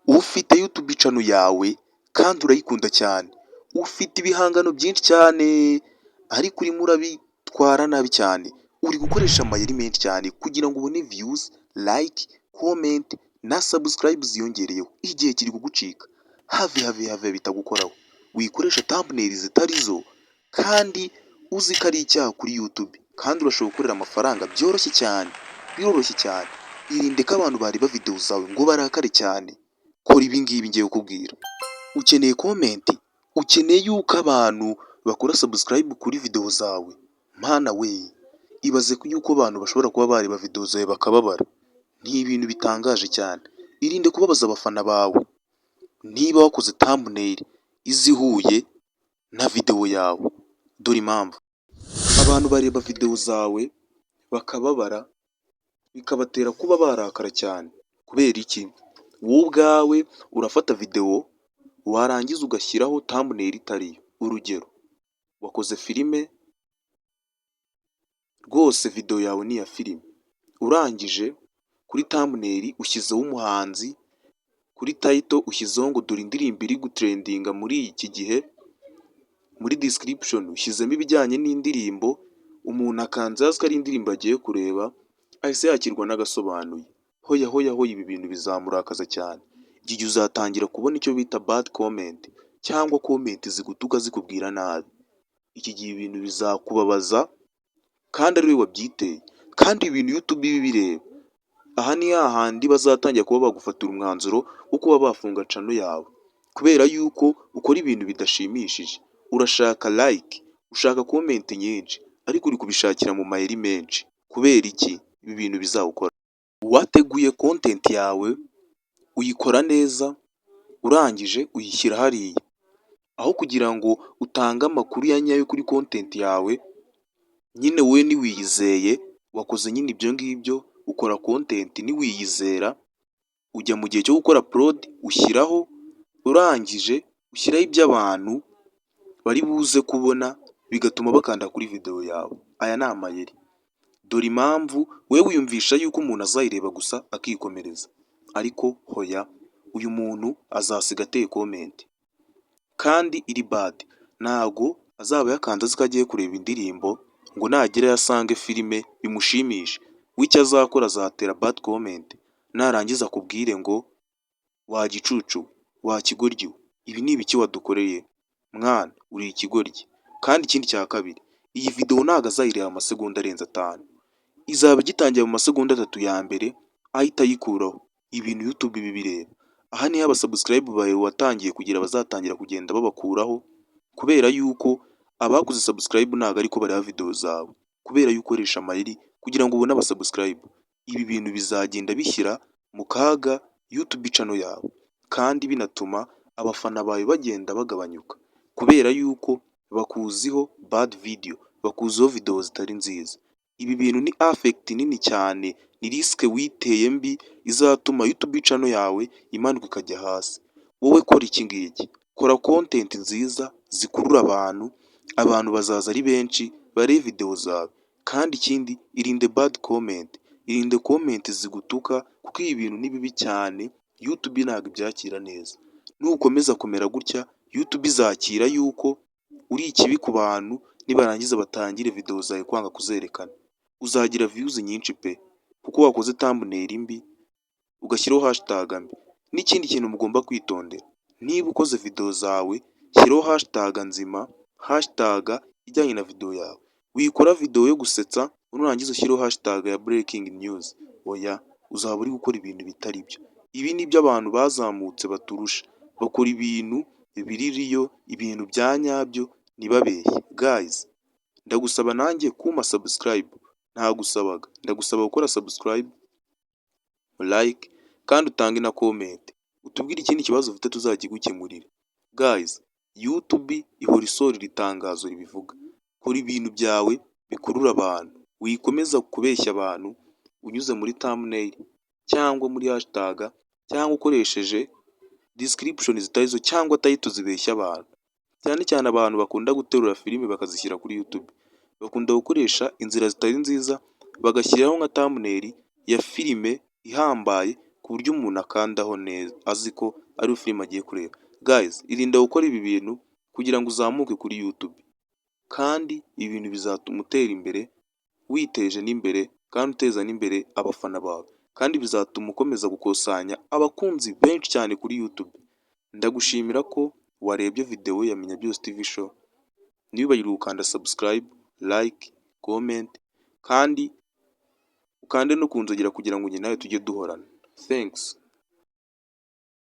ufite YouTube channel yawe kandi urayikunda cyane, ufite ibihangano byinshi cyane ariko urimo urabitwara nabi cyane, uri gukoresha amayeri menshi cyane kugira ngo ubone views, like, comment na subscribe ziyongereyeho, igihe kiri kugucika, have bitagukoraho, wikoresha thumbnail zitari zo kandi uzi ko ari icyaha kuri YouTube kandi urashobora gukorera amafaranga byoroshye cyane, biroroshye cyane. Irinde ko abantu bareba video zawe ngo barakare cyane. Kora ibi ngibi ngiye kukubwira. Ukeneye comment, ukeneye yuko abantu bakora subscribe kuri video zawe, mana we, ibaze ko yuko abantu bashobora kuba bareba video zawe bakababara. Ni ibintu bitangaje cyane. Irinde kubabaza abafana bawe. Niba wakoze thumbnail izihuye na video yawe, dore impamvu. Abantu bareba video zawe bakababara, bikabatera kuba barakara cyane. Kubera iki? Wowe ubwawe urafata video warangiza ugashyiraho thumbnail itariyo. Urugero, wakoze filime, rwose video yawe ni iya filime, urangije kuri thumbnail ushyizeho umuhanzi, kuri title ushyizeho ngo dore indirimbo iri gutrendinga muri iki gihe, muri description ushyizemo ibijyanye n'indirimbo, umuntu akanze azi ko ari indirimbo agiye kureba, ahise yakirwa n'agasobanuye. Hoya ibi bintu bizamurakaza cyane. Igihe uzatangira kubona icyo bita bad comment cyangwa comment zigutuka zikubwira nabi. Iki gihe ibintu bizakubabaza kandi ari we wabyiteye, kandi ibintu YouTube ibi bireba. Aha ni hahandi bazatangira kuba bagufatira umwanzuro wo kuba bafunga channel yawe, kubera yuko ukora ibintu bidashimishije. Urashaka like, ushaka comment nyinshi, ariko uri kubishakira mu mayeri menshi. Kubera iki? Ibi bintu bizawukora. Wateguye content yawe, uyikora neza, urangije uyishyira hariya, aho kugira ngo utange amakuru ya nyayo kuri content yawe, nyine wowe niwiyizeye, wakoze nyine ibyo ngibyo, ukora content niwiyizera, ujya mu gihe cyo gukora upload ushyiraho, urangije ushyiraho iby'abantu bari buze kubona, bigatuma bakanda kuri video yawe. Aya ni amayeri. Dore impamvu wewe wiyumvisha yuko umuntu azayireba gusa akikomereza, ariko hoya, uyu muntu azasiga ateye comment kandi iri bad. Ntago azaba yakanze azi ko agiye kureba indirimbo ngo nagera yasange filime bimushimishe. W'icyo azakora azatera bad comment, narangiza akubwire ngo wa gicucu, wa kigoryi, ibi ni ibiki wadukoreye mwana, uri ikigoryi. Kandi ikindi cya kabiri, iyi video ntago azayireba amasegonda arenze 5, izaba igitangira mu masegonda 3 ya mbere ahita ayikuraho. Ibintu YouTube ibi bireba. Aha niho abasubscribe bawe watangiye kugira bazatangira kugenda babakuraho, kubera yuko abakoze subscribe ntago ariko bareba video zawe, kubera yuko ukoresha amayeri kugira ngo ubone abasubscribe. Ibi bintu bizagenda bishyira mu kaga YouTube channel yawe, kandi binatuma abafana bawe bagenda bagabanyuka, kubera yuko bakuziho bad video, bakuziho video zitari nziza. Ibi bintu ni affect nini cyane, ni risk witeye mbi izatuma YouTube channel yawe imanuka ikajya hasi. Wowe kora iki ngiki, kora content nziza zikurura abantu, abantu bazaza ari benshi barebe video zawe. Kandi ikindi, irinde bad comment, irinde comment zigutuka, kuko ibi bintu ni bibi cyane, YouTube ntabwo ibyakira neza. Nukomeza kumera gutya, YouTube izakira yuko uri ikibi ku bantu, nibarangiza batangire video zawe kwanga kuzerekana. Uzagira views nyinshi pe, kuko wakoze thumbnail mbi, ugashyiraho hashtag mbi. N'ikindi kintu mugomba kwitondera, niba ukoze video zawe, shyiraho hashtag nzima, hashtag ijyanye na video yawe. Wikora video yo gusetsa, nurangiza ushyireho hashtag ya breaking news. Oya, uzaba uri gukora ibintu bitari byo. Ibi ni byo abantu bazamutse baturusha, bakora ibintu biririyo, ibintu bya nyabyo, ntibabeshye. Guys, ndagusaba nanjye kuma subscribe, ntagusabaga, ndagusaba gukora subscribe, like, kandi utange na comment, utubwire ikindi kibazo ufite tuzakigukemurira. Guys, YouTube ihora isohora itangazo ribivuga. Kora ibintu byawe bikurura abantu, wikomeza kubeshya abantu unyuze muri thumbnail cyangwa muri hashtag cyangwa ukoresheje description zitarizo cyangwa title zibeshya abantu. Cyane cyane abantu bakunda guterura filime bakazishyira kuri YouTube, bakunda gukoresha inzira zitari nziza, bagashyiraho nka thumbnail ya filime ihambaye ku buryo umuntu akandaho neza azi ko ariyo filime agiye kureba. Guys, irinda gukora ibi bintu kugira ngo uzamuke kuri YouTube, kandi ibi bintu bizatuma utera imbere witeje n'imbere kandi uteza n'imbere abafana bawe, kandi bizatuma ukomeza gukusanya abakunzi benshi cyane kuri YouTube. Ndagushimira ko warebye video ya Menya Byose TV show. Ntiwibagirwe gukanda subscribe, like, comment kandi ukande no kunzogera kugira ngo njye nawe tujye duhorana. Thanks.